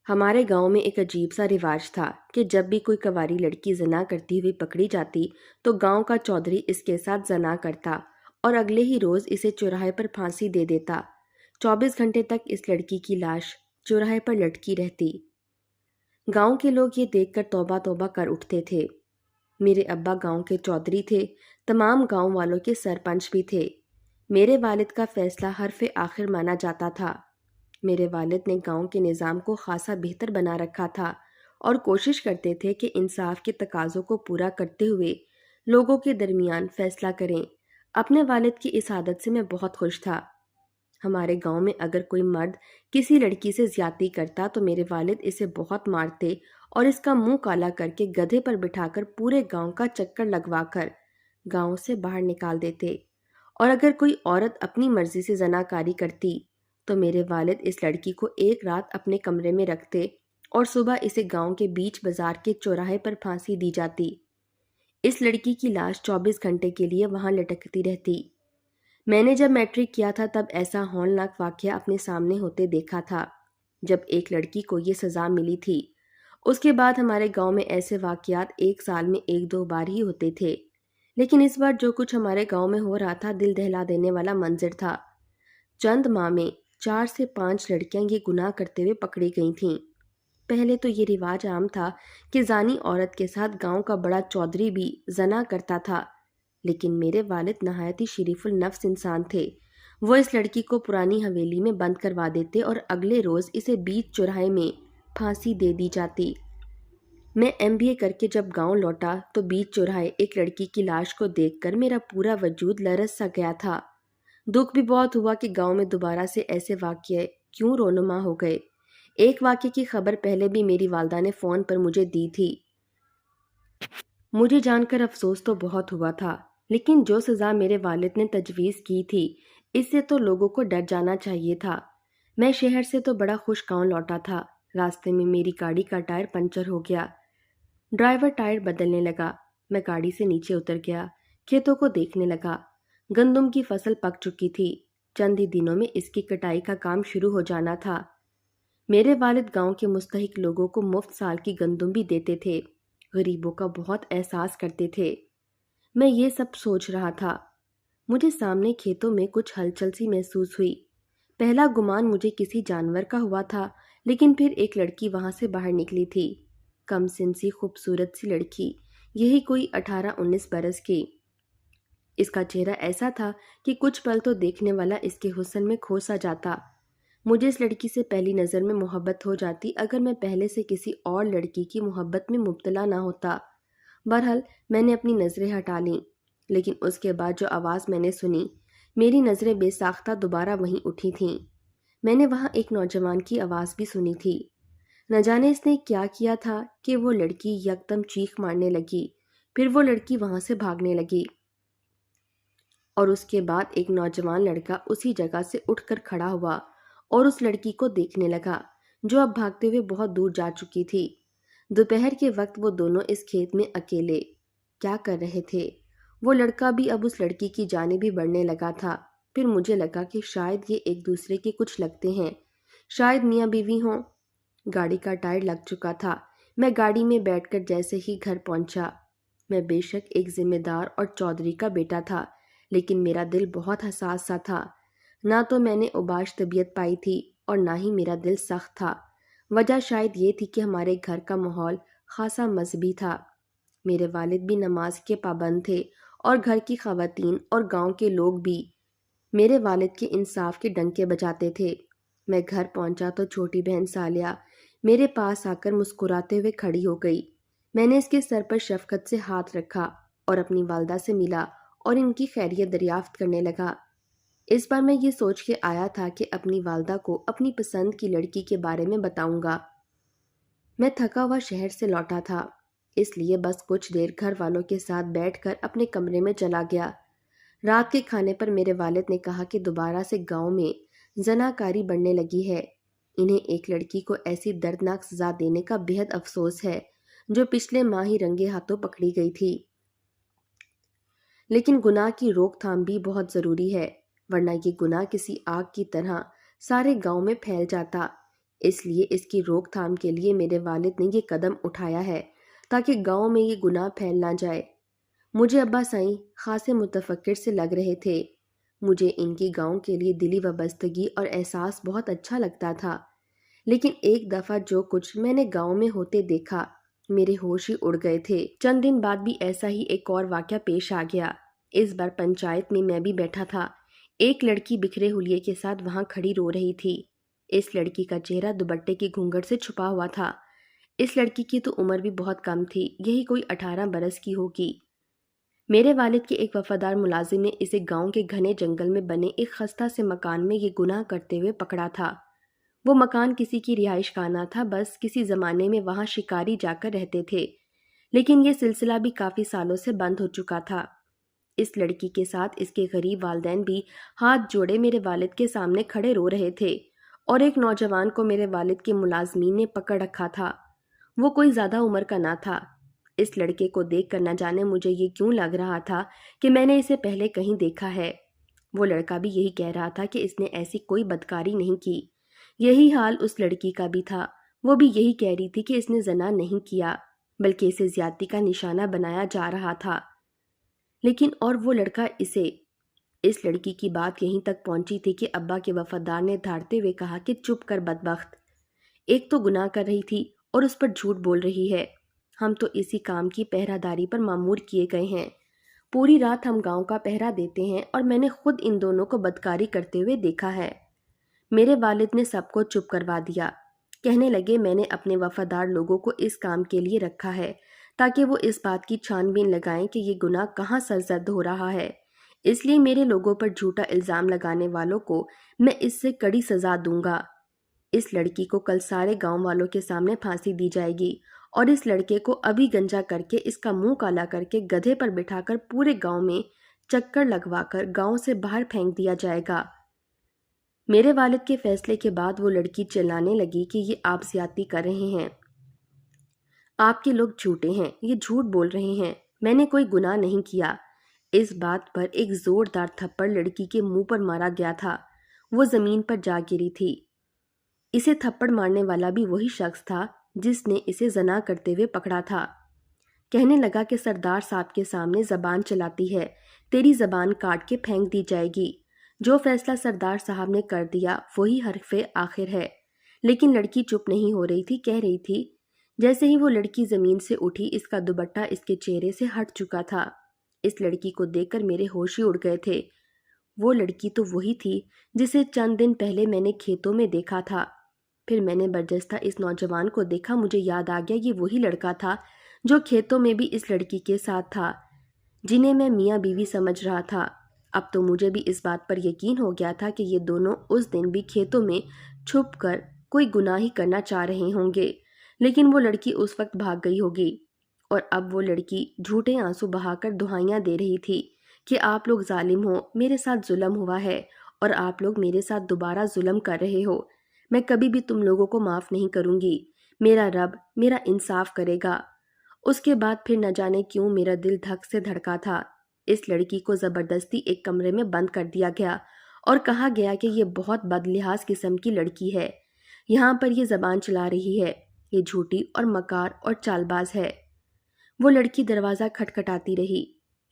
ہمارے گاؤں میں ایک عجیب سا رواج تھا کہ جب بھی کوئی کنواری لڑکی زنا کرتی ہوئی پکڑی جاتی تو گاؤں کا چودھری اس کے ساتھ زنا کرتا اور اگلے ہی روز اسے چوراہے پر پھانسی دے دیتا۔ 24 گھنٹے تک اس لڑکی کی لاش چوراہے پر لٹکی رہتی۔ گاؤں کے لوگ یہ دیکھ کر توبہ توبہ کر اٹھتے تھے۔ میرے ابا گاؤں کے چودھری تھے، تمام گاؤں والوں کے سرپنچ بھی تھے۔ میرے والد کا فیصلہ حرف آخر مانا جاتا تھا۔ میرے والد نے گاؤں کے نظام کو خاصا بہتر بنا رکھا تھا اور کوشش کرتے تھے کہ انصاف کے تقاضوں کو پورا کرتے ہوئے لوگوں کے درمیان فیصلہ کریں۔ اپنے والد کی اس عادت سے میں بہت خوش تھا۔ ہمارے گاؤں میں اگر کوئی مرد کسی لڑکی سے زیادتی کرتا تو میرے والد اسے بہت مارتے اور اس کا منہ کالا کر کے گدھے پر بٹھا کر پورے گاؤں کا چکر لگوا کر گاؤں سے باہر نکال دیتے۔ اور اگر کوئی عورت اپنی مرضی سے زناکاری کرتی تو میرے والد اس لڑکی کو ایک رات اپنے کمرے میں رکھتے اور صبح اسے گاؤں کے بیچ بازار کے چوراہے پر پھانسی دی جاتی۔ اس لڑکی کی لاش 24 گھنٹے کے لیے وہاں لٹکتی رہتی۔ میں نے جب میٹرک کیا تھا تب ایسا ہولناک واقعہ اپنے سامنے ہوتے دیکھا تھا جب ایک لڑکی کو یہ سزا ملی تھی۔ اس کے بعد ہمارے گاؤں میں ایسے واقعات ایک سال میں 1-2 بار ہی ہوتے تھے، لیکن اس بار جو کچھ ہمارے گاؤں میں ہو رہا تھا دل دہلا دینے والا منظر تھا۔ چند ماہ میں 4 سے 5 لڑکیاں یہ گناہ کرتے ہوئے پکڑی گئی تھیں۔ پہلے تو یہ رواج عام تھا کہ زانی عورت کے ساتھ گاؤں کا بڑا چودھری بھی زنا کرتا تھا، لیکن میرے والد نہایت ہی شریف النفس انسان تھے۔ وہ اس لڑکی کو پرانی حویلی میں بند کروا دیتے اور اگلے روز اسے بیچ چوراہے میں پھانسی دے دی جاتی۔ میں MBA کر کے جب گاؤں لوٹا تو بیچ چوراہے ایک لڑکی کی لاش کو دیکھ کر میرا پورا وجود لرز سا گیا تھا۔ دکھ بھی بہت ہوا کہ گاؤں میں دوبارہ سے ایسے واقعے کیوں رونما ہو گئے۔ ایک واقعے کی خبر پہلے بھی میری والدہ نے فون پر مجھے دی تھی۔ مجھے جان کر افسوس تو بہت ہوا تھا، لیکن جو سزا میرے والد نے تجویز کی تھی اس سے تو لوگوں کو ڈر جانا چاہیے تھا۔ میں شہر سے تو بڑا خوش گاؤں لوٹا تھا۔ راستے میں میری گاڑی کا ٹائر پنچر ہو گیا۔ ڈرائیور ٹائر بدلنے لگا۔ میں گاڑی سے نیچے اتر گیا، کھیتوں کو دیکھنے لگا۔ گندم کی فصل پک چکی تھی، چند ہی دنوں میں اس کی کٹائی کا کام شروع ہو جانا تھا۔ میرے والد گاؤں کے مستحق لوگوں کو مفت سال کی گندم بھی دیتے تھے، غریبوں کا بہت احساس کرتے تھے۔ میں یہ سب سوچ رہا تھا، مجھے سامنے کھیتوں میں کچھ ہلچل سی محسوس ہوئی۔ پہلا گمان مجھے کسی جانور کا ہوا تھا، لیکن پھر ایک لڑکی وہاں سے باہر نکلی تھی، کم سن سی خوبصورت سی لڑکی، یہی کوئی 18-19 برس کی۔ اس کا چہرہ ایسا تھا کہ کچھ پل تو دیکھنے والا اس کے حسن میں کھو سا جاتا۔ مجھے اس لڑکی سے پہلی نظر میں محبت ہو جاتی اگر میں پہلے سے کسی اور لڑکی کی محبت میں مبتلا نہ ہوتا۔ بہرحال میں نے اپنی نظریں ہٹا لیں، لیکن اس کے بعد جو آواز میں نے سنی، میری نظریں بے ساختہ دوبارہ وہیں اٹھی تھیں۔ میں نے وہاں ایک نوجوان کی آواز بھی سنی تھی۔ نہ جانے اس نے کیا کیا تھا کہ وہ لڑکی یکدم چیخ مارنے لگی، پھر وہ لڑکی وہاں سے بھاگنے لگی، اور اس کے بعد ایک نوجوان لڑکا اسی جگہ سے اٹھ کر کھڑا ہوا اور اس لڑکی کو دیکھنے لگا جو اب بھاگتے ہوئے بہت دور جا چکی تھی۔ دوپہر کے وقت وہ دونوں اس کھیت میں اکیلے کیا کر رہے تھے؟ وہ لڑکا بھی اب اس لڑکی کی جانب ہی بڑھنے لگا تھا۔ پھر مجھے لگا کہ شاید یہ ایک دوسرے کے کچھ لگتے ہیں، شاید میاں بیوی ہوں۔ گاڑی کا ٹائر لگ چکا تھا۔ میں گاڑی میں بیٹھ کر جیسے ہی گھر پہنچا، میں بے شک ایک ذمہ دار اور چودھری کا بیٹا تھا، لیکن میرا دل بہت حساس سا تھا۔ نہ تو میں نے اوباش طبیعت پائی تھی اور نہ ہی میرا دل سخت تھا۔ وجہ شاید یہ تھی کہ ہمارے گھر کا ماحول خاصا مذہبی تھا۔ میرے والد بھی نماز کے پابند تھے اور گھر کی خواتین اور گاؤں کے لوگ بھی میرے والد کے انصاف کے ڈنکے بجاتے تھے۔ میں گھر پہنچا تو چھوٹی بہن سالیہ میرے پاس آ کر مسکراتے ہوئے کھڑی ہو گئی۔ میں نے اس کے سر پر شفقت سے ہاتھ رکھا اور اپنی والدہ سے ملا اور ان کی خیریت دریافت کرنے لگا۔ اس بار میں یہ سوچ کے آیا تھا کہ اپنی والدہ کو اپنی پسند کی لڑکی کے بارے میں بتاؤں گا۔ میں تھکا ہوا شہر سے لوٹا تھا، اس لیے بس کچھ دیر گھر والوں کے ساتھ بیٹھ کر اپنے کمرے میں چلا گیا۔ رات کے کھانے پر میرے والد نے کہا کہ دوبارہ سے گاؤں میں زناکاری بڑھنے لگی ہے۔ انہیں ایک لڑکی کو ایسی دردناک سزا دینے کا بہت افسوس ہے جو پچھلے ماہ ہی رنگے ہاتھوں پکڑی گئی تھی، لیکن گناہ کی روک تھام بھی بہت ضروری ہے، ورنہ یہ گناہ کسی آگ کی طرح سارے گاؤں میں پھیل جاتا۔ اس لیے اس کی روک تھام کے لیے میرے والد نے یہ قدم اٹھایا ہے تاکہ گاؤں میں یہ گناہ پھیل نہ جائے۔ مجھے ابا سائیں خاصے متفکر سے لگ رہے تھے۔ مجھے ان کی گاؤں کے لیے دلی وابستگی اور احساس بہت اچھا لگتا تھا، لیکن ایک دفعہ جو کچھ میں نے گاؤں میں ہوتے دیکھا، میرے ہوش ہی اڑ گئے تھے۔ چند دن بعد بھی ایسا ہی ایک اور واقعہ پیش آ گیا۔ اس بار پنچایت میں بھی بیٹھا تھا۔ ایک لڑکی بکھرے حلیے کے ساتھ وہاں کھڑی رو رہی تھی۔ اس لڑکی کا چہرہ دوپٹے کی گھونگھٹ سے چھپا ہوا تھا۔ اس لڑکی کی تو عمر بھی بہت کم تھی، یہی کوئی 18 برس کی ہوگی۔ میرے والد کے ایک وفادار ملازم نے اسے گاؤں کے گھنے جنگل میں بنے ایک خستہ سے مکان میں یہ گناہ کرتے ہوئے پکڑا تھا۔ وہ مکان کسی کی رہائش گاہ نہ تھا، بس کسی زمانے میں وہاں شکاری جا کر رہتے تھے، لیکن یہ سلسلہ بھی کافی سالوں سے بند ہو چکا تھا۔ اس لڑکی کے ساتھ اس کے غریب والدین بھی ہاتھ جوڑے میرے والد کے سامنے کھڑے رو رہے تھے، اور ایک نوجوان کو میرے والد کے ملازمین نے پکڑ رکھا تھا۔ وہ کوئی زیادہ عمر کا نہ تھا۔ اس لڑکے کو دیکھ کر نہ جانے مجھے یہ کیوں لگ رہا تھا کہ میں نے اسے پہلے کہیں دیکھا ہے۔ وہ لڑکا بھی یہی کہہ رہا تھا کہ اس نے ایسی کوئی بدکاری نہیں کی۔ یہی حال اس لڑکی کا بھی تھا۔ وہ بھی یہی کہہ رہی تھی کہ اس نے زنا نہیں کیا، بلکہ اسے زیادتی کا نشانہ بنایا جا رہا تھا۔ لیکن اور وہ لڑکا اس لڑکی کی بات یہیں تک پہنچی تھی کہ ابا کے وفادار نے دھاڑتے ہوئے کہا کہ چپ کر بدبخت، ایک تو گناہ کر رہی تھی اور اس پر جھوٹ بول رہی ہے۔ ہم تو اسی کام کی پہرہ داری پر مامور کیے گئے ہیں۔ پوری رات ہم گاؤں کا پہرہ دیتے ہیں، اور میں نے خود ان دونوں کو بدکاری کرتے ہوئے دیکھا ہے۔ میرے والد نے سب کو چپ کروا دیا۔ کہنے لگے میں نے اپنے وفادار لوگوں کو اس کام کے لیے رکھا ہے تاکہ وہ اس بات کی چھان بین لگائیں کہ یہ گناہ کہاں سرزد ہو رہا ہے۔ اس لیے میرے لوگوں پر جھوٹا الزام لگانے والوں کو میں اس سے کڑی سزا دوں گا۔ اس لڑکی کو کل سارے گاؤں والوں کے سامنے پھانسی دی جائے گی، اور اس لڑکے کو ابھی گنجا کر کے اس کا منہ کالا کر کے گدھے پر بٹھا کر پورے گاؤں میں چکر لگوا کر گاؤں سے باہر پھینک دیا جائے گا۔ میرے والد کے فیصلے کے بعد وہ لڑکی چلانے لگی کہ یہ آپ زیادتی کر رہے ہیں، آپ کے لوگ جھوٹے ہیں، یہ جھوٹ بول رہے ہیں، میں نے کوئی گناہ نہیں کیا۔ اس بات پر ایک زوردار تھپڑ لڑکی کے منہ پر مارا گیا تھا۔ وہ زمین پر جا گری تھی۔ اسے تھپڑ مارنے والا بھی وہی شخص تھا جس نے اسے زنا کرتے ہوئے پکڑا تھا۔ کہنے لگا کہ سردار صاحب کے سامنے زبان چلاتی ہے، تیری زبان کاٹ کے پھینک دی جائے گی۔ جو فیصلہ سردار صاحب نے کر دیا وہی حرف آخر ہے۔ لیکن لڑکی چپ نہیں ہو رہی تھی، کہہ رہی تھی۔ جیسے ہی وہ لڑکی زمین سے اٹھی، اس کا دوپٹہ اس کے چہرے سے ہٹ چکا تھا۔ اس لڑکی کو دیکھ کر میرے ہوش ہی اڑ گئے تھے۔ وہ لڑکی تو وہی تھی جسے چند دن پہلے میں نے کھیتوں میں دیکھا تھا۔ پھر میں نے برجستہ اس نوجوان کو دیکھا، مجھے یاد آ گیا یہ وہی لڑکا تھا جو کھیتوں میں بھی اس لڑکی کے ساتھ تھا، جنہیں میں میاں بیوی سمجھ رہا تھا۔ اب تو مجھے بھی اس بات پر یقین ہو گیا تھا کہ یہ دونوں اس دن بھی کھیتوں میں چھپ کر کوئی گناہ ہی کرنا چاہ رہے ہوں گے، لیکن وہ لڑکی اس وقت بھاگ گئی ہوگی، اور اب وہ لڑکی جھوٹے آنسو بہا کر دہائیاں دے رہی تھی کہ آپ لوگ ظالم ہو، میرے ساتھ ظلم ہوا ہے، اور آپ لوگ میرے ساتھ دوبارہ ظلم کر رہے ہو۔ میں کبھی بھی تم لوگوں کو معاف نہیں کروں گی، میرا رب میرا انصاف کرے گا۔ اس کے بعد پھر نہ جانے کیوں میرا دل دھک سے دھڑکا تھا۔ اس لڑکی کو زبردستی ایک کمرے میں بند کر دیا گیا اور کہا گیا کہ یہ بہت بد لحاظ قسم کی لڑکی ہے، یہاں پر یہ زبان چلا رہی ہے، یہ جھوٹی اور مکار اور چال باز ہے۔ وہ لڑکی دروازہ کھٹکھٹاتی رہی،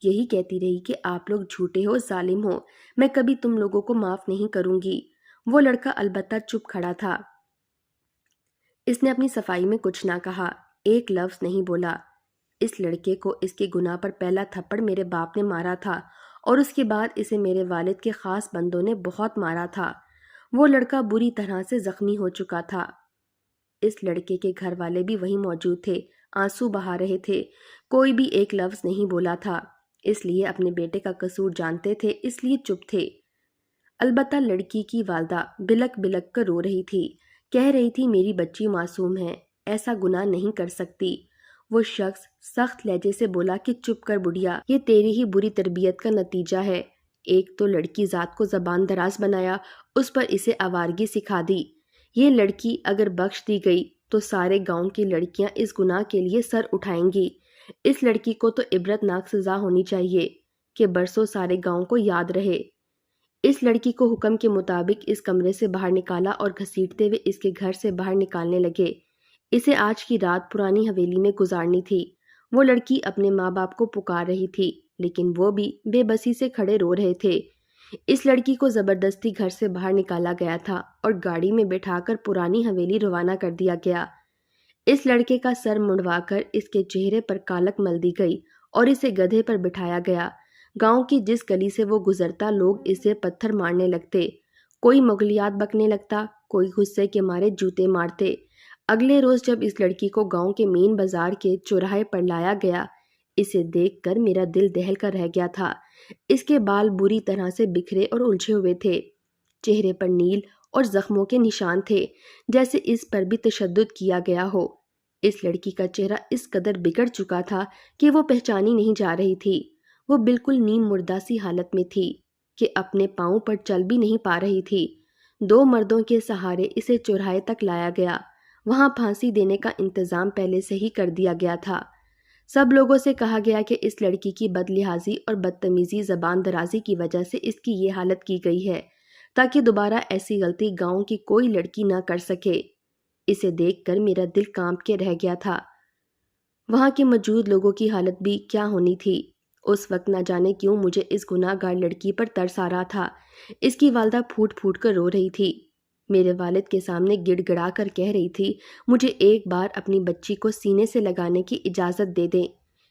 یہی کہتی رہی کہ آپ لوگ جھوٹے ہو، ظالم ہو، میں کبھی تم لوگوں کو معاف نہیں کروں گی۔ وہ لڑکا البتہ چپ کھڑا تھا۔ اس نے اپنی صفائی میں کچھ نہ کہا، ایک لفظ نہیں بولا۔ اس لڑکے کو اس کے گناہ پر پہلا تھپڑ میرے باپ نے مارا تھا، اور اس کے بعد اسے میرے والد کے خاص بندوں نے بہت مارا تھا۔ وہ لڑکا بری طرح سے زخمی ہو چکا تھا۔ اس لڑکے کے گھر والے بھی وہیں موجود تھے، آنسو بہا رہے تھے، کوئی بھی ایک لفظ نہیں بولا تھا، اس لیے اپنے بیٹے کا قصور جانتے تھے، اس لیے چپ تھے۔ البتہ لڑکی کی والدہ بلک بلک کر رو رہی تھی، کہہ رہی تھی میری بچی معصوم ہے، ایسا گناہ نہیں کر سکتی۔ وہ شخص سخت لہجے سے بولا کہ چپ کر بڑھیا، یہ تیری ہی بری تربیت کا نتیجہ ہے۔ ایک تو لڑکی ذات کو زبان دراز بنایا، اس پر اسے آوارگی سکھا دی۔ یہ لڑکی اگر بخش دی گئی تو سارے گاؤں کی لڑکیاں اس گناہ کے لیے سر اٹھائیں گی۔ اس لڑکی کو تو عبرت ناک سزا ہونی چاہیے کہ برسوں سارے گاؤں کو یاد رہے۔ اس لڑکی کو حکم کے مطابق اس کمرے سے باہر نکالا اور گھسیٹتے ہوئے اس کے گھر سے باہر نکالنے لگے۔ اسے آج کی رات پرانی حویلی میں گزارنی تھی۔ وہ لڑکی اپنے ماں باپ کو پکار رہی تھی، لیکن وہ بھی بے بسی سے کھڑے رو رہے تھے۔ اس لڑکی کو زبردستی گھر سے باہر نکالا گیا تھا اور گاڑی میں بٹھا کر پرانی حویلی روانہ کر دیا گیا۔ اس لڑکے کا سر منڈوا کر اس کے چہرے پر کالک مل دی گئی اور اسے گدھے پر بٹھایا گیا۔ گاؤں کی جس گلی سے وہ گزرتا لوگ اسے پتھر مارنے لگتے، کوئی مغلیات بکنے لگتا، کوئی غصے کے مارے جوتے مارتے۔ اگلے روز جب اس لڑکی کو گاؤں کے مین بازار کے چوراہے پر لایا گیا، اسے دیکھ کر میرا دل دہل کر رہ گیا تھا۔ اس کے بال بری طرح سے بکھرے اور الجھے ہوئے تھے، چہرے پر نیل اور زخموں کے نشان تھے جیسے اس پر بھی تشدد کیا گیا ہو۔ اس لڑکی کا چہرہ اس قدر بگڑ چکا تھا کہ وہ پہچانی نہیں جا رہی تھی۔ وہ بالکل نیم مردہ سی حالت میں تھی کہ اپنے پاؤں پر چل بھی نہیں پا رہی تھی۔ 2 مردوں کے سہارے اسے چوراہے تک لایا گیا۔ وہاں پھانسی دینے کا انتظام پہلے سے ہی کر دیا گیا تھا۔ سب لوگوں سے کہا گیا کہ اس لڑکی کی بد لحاظی اور بدتمیزی زبان درازی کی وجہ سے اس کی یہ حالت کی گئی ہے، تاکہ دوبارہ ایسی غلطی گاؤں کی کوئی لڑکی نہ کر سکے۔ اسے دیکھ کر میرا دل کانپ کے رہ گیا تھا۔ وہاں کے موجود لوگوں کی حالت بھی کیا ہونی تھی۔ اس وقت نہ جانے کیوں مجھے اس گناہ گار لڑکی پر ترس آ رہا تھا۔ اس کی والدہ پھوٹ پھوٹ کر رو رہی تھی، میرے والد کے سامنے گڑ گڑا کر کہہ رہی تھی، مجھے ایک بار اپنی بچی کو سینے سے لگانے کی اجازت دے دیں،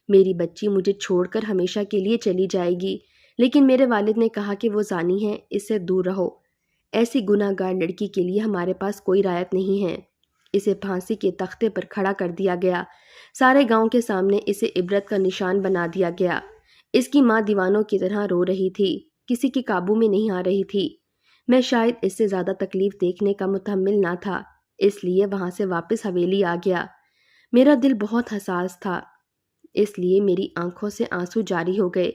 میری بچی مجھے چھوڑ کر ہمیشہ کے لیے چلی جائے گی۔ لیکن میرے والد نے کہا کہ وہ زانی ہے، اس سے دور رہو، ایسی گناہ گار لڑکی کے لیے ہمارے پاس کوئی رعایت نہیں ہے۔ اسے پھانسی کے تختے پر کھڑا کر دیا گیا، سارے گاؤں کے سامنے اسے عبرت کا نشان بنا دیا گیا۔ اس کی ماں دیوانوں کی طرح رو رہی تھی، کسی کے قابو میں نہیں آ رہی تھی۔ میں شاید اس سے زیادہ تکلیف دیکھنے کا متحمل نہ تھا، اس لیے وہاں سے واپس حویلی آ گیا۔ میرا دل بہت حساس تھا، اس لیے میری آنکھوں سے آنسو جاری ہو گئے،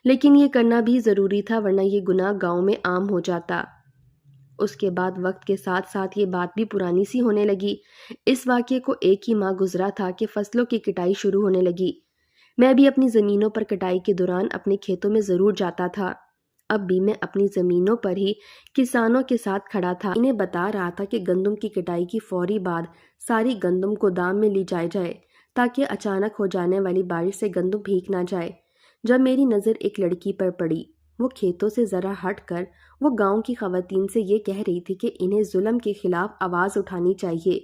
لیکن یہ کرنا بھی ضروری تھا ورنہ یہ گناہ گاؤں میں عام ہو جاتا۔ اس کے بعد وقت کے ساتھ ساتھ یہ بات بھی پرانی سی ہونے لگی۔ اس واقعے کو ایک ہی ماہ گزرا تھا کہ فصلوں کی کٹائی شروع ہونے لگی۔ میں بھی اپنی زمینوں پر کٹائی کے دوران اپنے کھیتوں میں ضرور جاتا تھا۔ اب بھی میں اپنی زمینوں پر ہی کسانوں کے ساتھ کھڑا تھا، انہیں بتا رہا تھا کہ گندم کی کٹائی کی فوری بعد ساری گندم گودام میں لی جائے تاکہ اچانک ہو جانے والی بارش سے گندم بھیگ نہ جائے۔ جب میری نظر ایک لڑکی پر پڑی، وہ کھیتوں سے ذرا ہٹ کر وہ گاؤں کی خواتین سے یہ کہہ رہی تھی کہ انہیں ظلم کے خلاف آواز اٹھانی چاہیے۔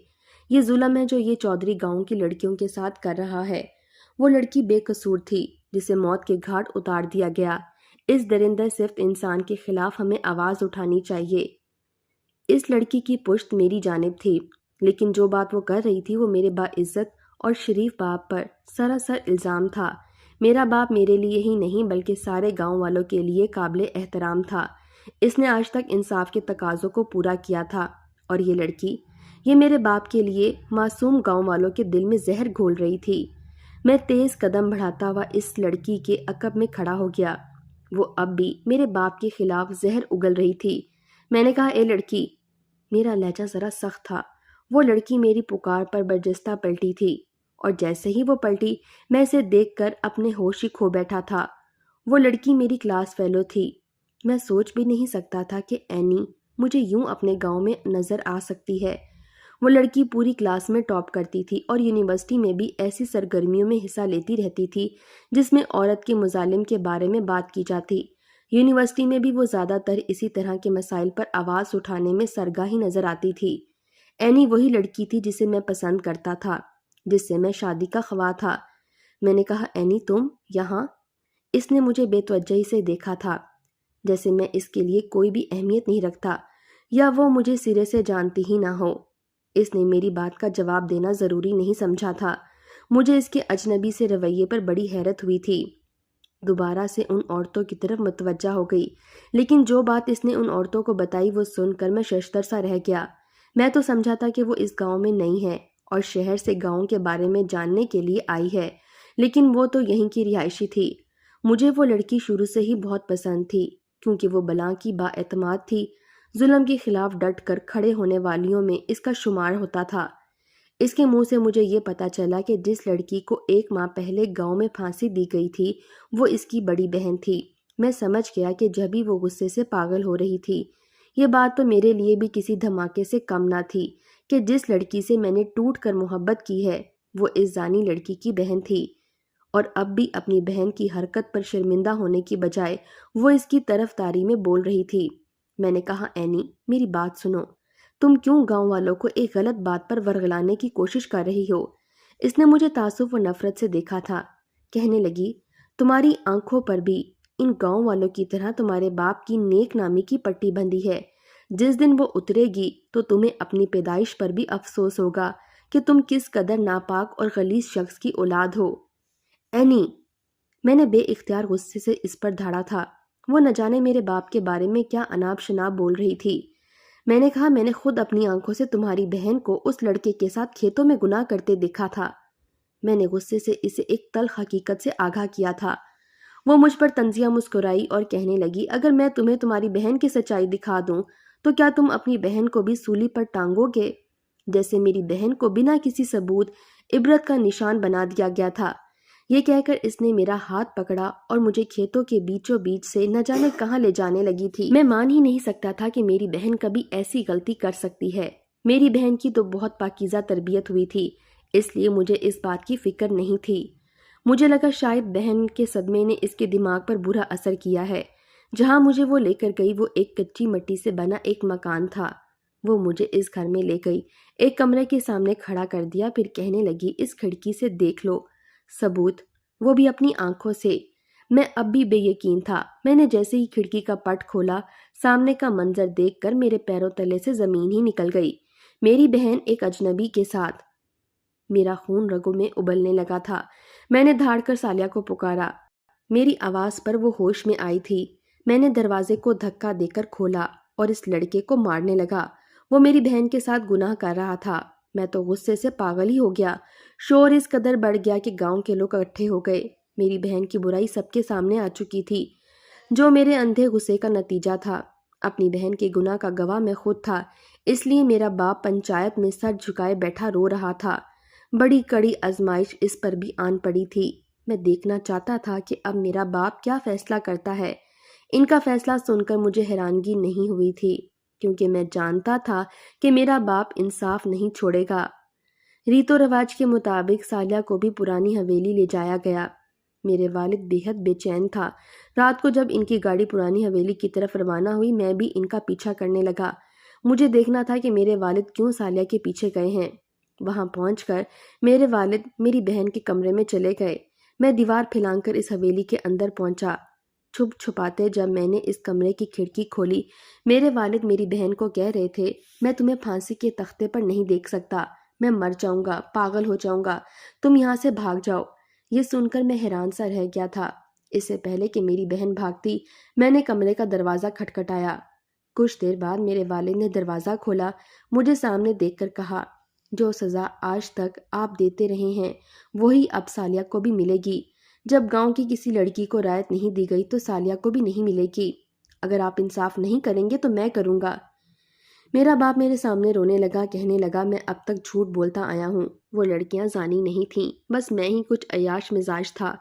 یہ ظلم ہے جو یہ چودھری گاؤں کی لڑکیوں کے ساتھ کر رہا ہے۔ وہ لڑکی بے قصور تھی جسے موت کے گھاٹ اتار دیا گیا۔ اس درندہ صفت انسان کے خلاف ہمیں آواز اٹھانی چاہیے۔ اس لڑکی کی پشت میری جانب تھی، لیکن جو بات وہ کر رہی تھی وہ میرے باعزت اور شریف باپ پر سراسر الزام تھا۔ میرا باپ میرے لیے ہی نہیں بلکہ سارے گاؤں والوں کے لیے قابل احترام تھا۔ اس نے آج تک انصاف کے تقاضوں کو پورا کیا تھا، اور یہ لڑکی، یہ میرے باپ کے لیے معصوم گاؤں والوں کے دل میں زہر گھول رہی تھی۔ میں تیز قدم بڑھاتا ہوا اس لڑکی کے عقب میں کھڑا ہو گیا۔ وہ اب بھی میرے باپ کے خلاف زہر اگل رہی تھی۔ میں نے کہا، اے لڑکی، میرا لہجہ ذرا سخت تھا۔ وہ لڑکی میری پکار پر برجستہ پلٹی تھی، اور جیسے ہی وہ پلٹی میں اسے دیکھ کر اپنے ہوش ہی کھو بیٹھا تھا۔ وہ لڑکی میری کلاس فیلو تھی۔ میں سوچ بھی نہیں سکتا تھا کہ اینی مجھے یوں اپنے گاؤں میں نظر آ سکتی ہے۔ وہ لڑکی پوری کلاس میں ٹاپ کرتی تھی اور یونیورسٹی میں بھی ایسی سرگرمیوں میں حصہ لیتی رہتی تھی جس میں عورت کے مظالم کے بارے میں بات کی جاتی۔ یونیورسٹی میں بھی وہ زیادہ تر اسی طرح کے مسائل پر آواز اٹھانے میں سرگاہ ہی نظر آتی تھی۔ اینی وہی لڑکی تھی جسے میں پسند کرتا تھا، جس سے میں شادی کا خواہاں تھا۔ میں نے کہا، اینی تم یہاں؟ اس نے مجھے بے توجہی سے دیکھا تھا، جیسے میں اس کے لیے کوئی بھی اہمیت نہیں رکھتا یا وہ مجھے سرے سے جانتی ہی نہ ہو۔ اس نے میری بات کا جواب دینا ضروری نہیں سمجھا تھا۔ مجھے اس کے اجنبی سے رویے پر بڑی حیرت ہوئی تھی۔ دوبارہ سے ان عورتوں کی طرف متوجہ ہو گئی، لیکن جو بات اس نے ان عورتوں کو بتائی وہ سن کر میں ششدر سا رہ گیا۔ میں تو سمجھا تھا کہ وہ اس گاؤں میں نئی ہے اور شہر سے گاؤں کے بارے میں جاننے کے لیے آئی ہے، لیکن وہ تو یہیں کی رہائشی تھی۔ مجھے وہ لڑکی شروع سے ہی بہت پسند تھی، کیونکہ وہ بلاں کی با اعتماد تھی۔ ظلم کے خلاف ڈٹ کر کھڑے ہونے والیوں میں اس کا شمار ہوتا تھا۔ اس کے منہ سے مجھے یہ پتا چلا کہ جس لڑکی کو 1 ماہ پہلے گاؤں میں پھانسی دی گئی تھی وہ اس کی بڑی بہن تھی۔ میں سمجھ گیا کہ جبھی وہ غصے سے پاگل ہو رہی تھی۔ یہ بات تو میرے لیے بھی کسی دھماکے سے کم نہ تھی کہ جس لڑکی سے میں نے ٹوٹ کر محبت کی ہے وہ اس زانی لڑکی کی بہن تھی، اور اب بھی اپنی بہن کی حرکت پر شرمندہ ہونے کی بجائے وہ اس کی طرفداری میں بول رہی تھی۔ میں نے کہا، اینی میری بات سنو، تم کیوں گاؤں والوں کو ایک غلط بات پر ورغلانے کی کوشش کر رہی ہو؟ اس نے مجھے تعصب و نفرت سے دیکھا تھا۔ کہنے لگی، تمہاری آنکھوں پر بھی ان گاؤں والوں کی طرح تمہارے باپ کی نیک نامی کی پٹی بندھی ہے۔ جس دن وہ اترے گی تو تمہیں اپنی پیدائش پر بھی افسوس ہوگا کہ تم کس قدر ناپاک اور غلیظ شخص کی اولاد ہو۔ اینی، میں نے بے اختیار غصے سے اس پر دھاڑا تھا۔ وہ نہ جانے میرے باپ کے بارے میں کیا اناب شناب بول رہی تھی۔ میں نے کہا، میں نے خود اپنی آنکھوں سے تمہاری بہن کو اس لڑکے کے ساتھ کھیتوں میں گناہ کرتے دیکھا تھا۔ میں نے غصے سے اسے ایک تلخ حقیقت سے آگاہ کیا تھا۔ وہ مجھ پر طنزیہ مسکرائی اور کہنے لگی، اگر میں تمہیں تمہاری بہن کی سچائی دکھا دوں تو کیا تم اپنی بہن کو بھی سولی پر ٹانگو گے؟ جیسے میری بہن کو بنا کسی ثبوت عبرت کا نشان بنا دیا گیا تھا۔ یہ کہہ کر اس نے میرا ہاتھ پکڑا اور مجھے کھیتوں کے بیچوں بیچ سے نہ جانے کہاں لے جانے لگی تھی۔ میں مان ہی نہیں سکتا تھا کہ میری بہن کبھی ایسی غلطی کر سکتی ہے۔ میری بہن کی تو بہت پاکیزہ تربیت ہوئی تھی، اس لیے مجھے اس بات کی فکر نہیں تھی۔ مجھے لگا شاید بہن کے صدمے نے اس کے دماغ پر برا اثر کیا ہے۔ جہاں مجھے وہ لے کر گئی وہ ایک کچی مٹی سے بنا ایک مکان تھا۔ وہ مجھے اس گھر میں لے گئی، ایک کمرے کے سامنے کھڑا کر دیا، پھر کہنے لگی، اس کھڑکی سے دیکھ لو۔ ثبوت، وہ بھی اپنی آنکھوں سے۔ میں اب بھی بے یقین تھا۔ میں نے جیسے ہی کھڑکی کا پٹ کھولا، سامنے کا منظر دیکھ کر میرے پیروں تلے سے زمین ہی نکل گئی۔ میری بہن ایک اجنبی کے ساتھ۔ میرا خون رگوں میں ابلنے لگا تھا۔ میں نے دھاڑ کر سالیہ کو پکارا۔ میری آواز پر وہ ہوش میں آئی تھی۔ میں نے دروازے کو دھکا دے کر کھولا اور اس لڑکے کو مارنے لگا۔ وہ میری بہن کے ساتھ گناہ کر رہا تھا۔ میں تو غصے سے پاگل ہی ہو گیا۔ شور اس قدر بڑھ گیا کہ گاؤں کے لوگ اکٹھے ہو گئے۔ میری بہن کی برائی سب کے سامنے آ چکی تھی، جو میرے اندھے غصے کا نتیجہ تھا۔ اپنی بہن کے گناہ کا گواہ میں خود تھا، اس لیے میرا باپ پنچایت میں سر جھکائے بیٹھا رو رہا تھا۔ بڑی کڑی آزمائش اس پر بھی آن پڑی تھی۔ میں دیکھنا چاہتا تھا کہ اب میرا باپ کیا فیصلہ کرتا ہے۔ ان کا فیصلہ سن کر مجھے حیرانگی نہیں ہوئی تھی، کیونکہ میں جانتا تھا کہ میرا باپ انصاف نہیں چھوڑے گا۔ ریت و رواج کے مطابق سالیہ کو بھی پرانی حویلی لے جایا گیا۔ میرے والد بے حد بے چین تھا۔ رات کو جب ان کی گاڑی پرانی حویلی کی طرف روانہ ہوئی، میں بھی ان کا پیچھا کرنے لگا۔ مجھے دیکھنا تھا کہ میرے والد کیوں سالیہ کے پیچھے گئے ہیں۔ وہاں پہنچ کر میرے والد میری بہن کے کمرے میں چلے گئے۔ میں دیوار پھیلان کر اس حویلی کے اندر پہنچا۔ چھپ چھپاتے جب میں نے اس کمرے کی کھڑکی کھولی، میرے والد میری بہن کو کہہ رہے تھے، میں تمہیں پھانسی کے تختے پر نہیں دیکھ سکتا، میں مر جاؤں گا، پاگل ہو جاؤں گا، تم یہاں سے بھاگ جاؤ۔ یہ سن کر میں حیران سا رہ گیا تھا۔ اس سے پہلے کہ میری بہن بھاگتی، میں نے کمرے کا دروازہ کھٹکھٹایا۔ کچھ دیر بعد میرے والد نے دروازہ کھولا، مجھے سامنے دیکھ کر کہا، جو سزا آج تک آپ دیتے رہے ہیں وہی اب سالیہ کو بھی ملے گی۔ جب گاؤں کی کسی لڑکی کو رعایت نہیں دی گئی تو سالیہ کو بھی نہیں ملے گی۔ اگر آپ انصاف نہیں کریں گے تو میں کروں گا۔ میرا باپ میرے سامنے رونے لگا، کہنے لگا، میں اب تک جھوٹ بولتا آیا ہوں، وہ لڑکیاں زانی نہیں تھیں، بس میں ہی کچھ عیاش مزاج تھا۔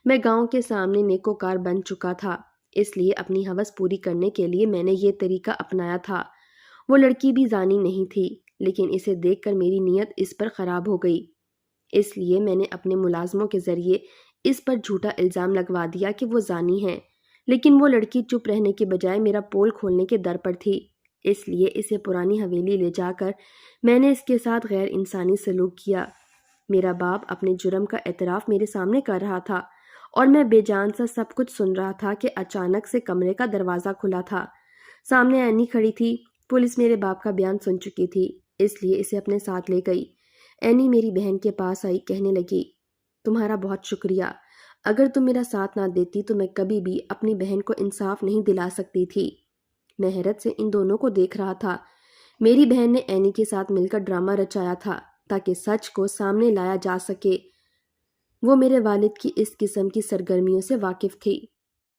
میں گاؤں کے سامنے نیکوکار بن چکا تھا، اس لیے اپنی ہوس پوری کرنے کے لیے میں نے یہ طریقہ اپنایا تھا۔ وہ لڑکی بھی زانی نہیں تھی، لیکن اسے دیکھ کر میری نیت اس پر خراب ہو گئی۔ اس لیے میں نے اپنے ملازموں کے ذریعے اس پر جھوٹا الزام لگوا دیا کہ وہ زانی ہے، لیکن وہ لڑکی چپ رہنے کے بجائے میرا پول کھولنے کے در پر تھی۔ اس لیے اسے پرانی حویلی لے جا کر میں نے اس کے ساتھ غیر انسانی سلوک کیا۔ میرا باپ اپنے جرم کا اعتراف میرے سامنے کر رہا تھا اور میں بے جان سا سب کچھ سن رہا تھا کہ اچانک سے کمرے کا دروازہ کھلا تھا۔ سامنے اینی کھڑی تھی۔ پولیس میرے باپ کا بیان سن چکی تھی، اس لیے اسے اپنے ساتھ لے گئی۔ اینی میری بہن کے پاس آئی، کہنے لگی، تمہارا بہت شکریہ، اگر تم میرا ساتھ نہ دیتی تو میں کبھی بھی اپنی بہن کو انصاف نہیں دلا سکتی تھی۔ میں حیرت سے ان دونوں کو دیکھ رہا تھا۔ میری بہن نے اینی کے ساتھ مل کر ڈرامہ رچایا تھا تاکہ سچ کو سامنے لایا جا سکے۔ وہ میرے والد کی اس قسم کی سرگرمیوں سے واقف تھی۔